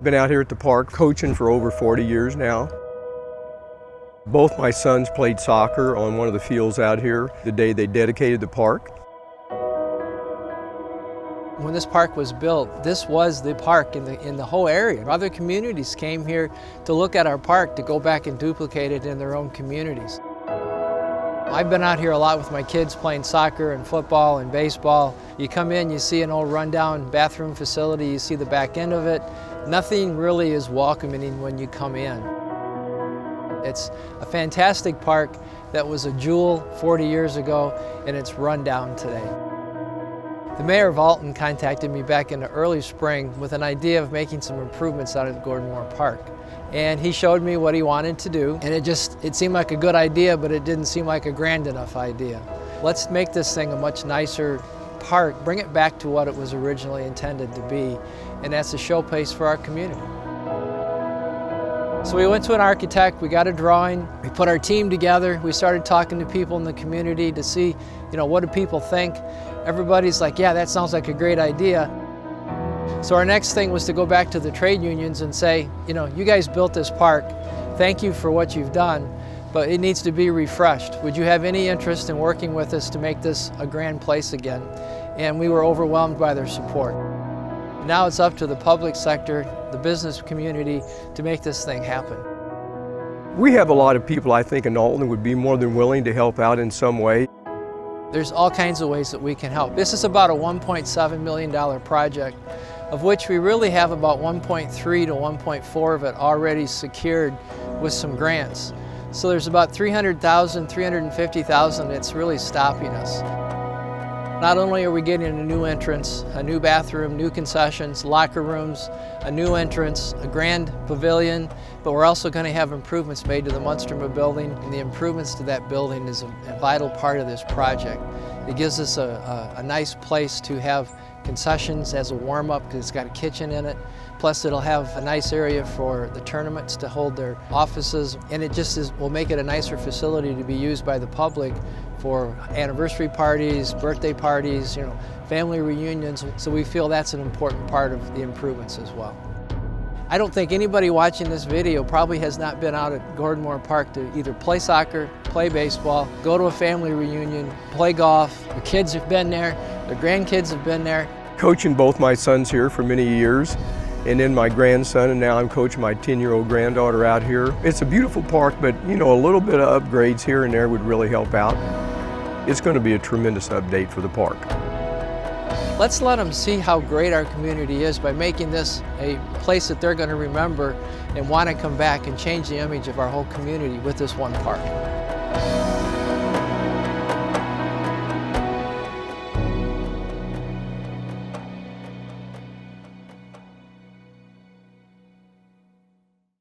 Been out here at the park coaching for over 40 years now. Both my sons played soccer on one of the fields out here the day they dedicated the park. When this park was built, this was the park in the whole area. Other communities came here to look at our park to go back and duplicate it in their own communities. I've been out here a lot with my kids playing soccer and football and baseball. You come in, you see an old rundown bathroom facility, you see the back end of it. Nothing really is welcoming when you come in. It's a fantastic park that was a jewel 40 years ago, and it's run down today. The mayor of Alton contacted me back in the early spring with an idea of making some improvements out at Gordon Moore Park. And he showed me what he wanted to do, and it seemed like a good idea, but it didn't seem like a grand enough idea. Let's make this thing a much nicer park, bring it back to what it was originally intended to be, and that's a showplace for our community. So we went to an architect, we got a drawing, we put our team together, we started talking to people in the community to see, what do people think? Everybody's like, yeah, that sounds like a great idea. So our next thing was to go back to the trade unions and say, you guys built this park, thank you for what you've done, but it needs to be refreshed. Would you have any interest in working with us to make this a grand place again? And we were overwhelmed by their support. Now it's up to the public sector, the business community, to make this thing happen. We have a lot of people, I think, in Alton would be more than willing to help out in some way. There's all kinds of ways that we can help. This is about a $1.7 million project, of which we really have about 1.3 to 1.4 of it already secured with some grants. So there's about 300,000, 350,000 that's really stopping us. Not only are we getting a new entrance, a new bathroom, new concessions, locker rooms, a new entrance, a grand pavilion, but we're also going to have improvements made to the Munsterman building, and the improvements to that building is a vital part of this project. It gives us a nice place to have concessions as a warm-up because it's got a kitchen in it. Plus it'll have a nice area for the tournaments to hold their offices, and it just will make it a nicer facility to be used by the public for anniversary parties, birthday parties, family reunions. So we feel that's an important part of the improvements as well. I don't think anybody watching this video probably has not been out at Gordon Moore Park to either play soccer, play baseball, go to a family reunion, play golf. The kids have been there, their grandkids have been there. Coaching both my sons here for many years, and then my grandson, and now I'm coaching my 10-year-old granddaughter out here. It's a beautiful park, but a little bit of upgrades here and there would really help out. It's going to be a tremendous update for the park. Let's let them see how great our community is by making this a place that they're going to remember and want to come back and change the image of our whole community with this one park.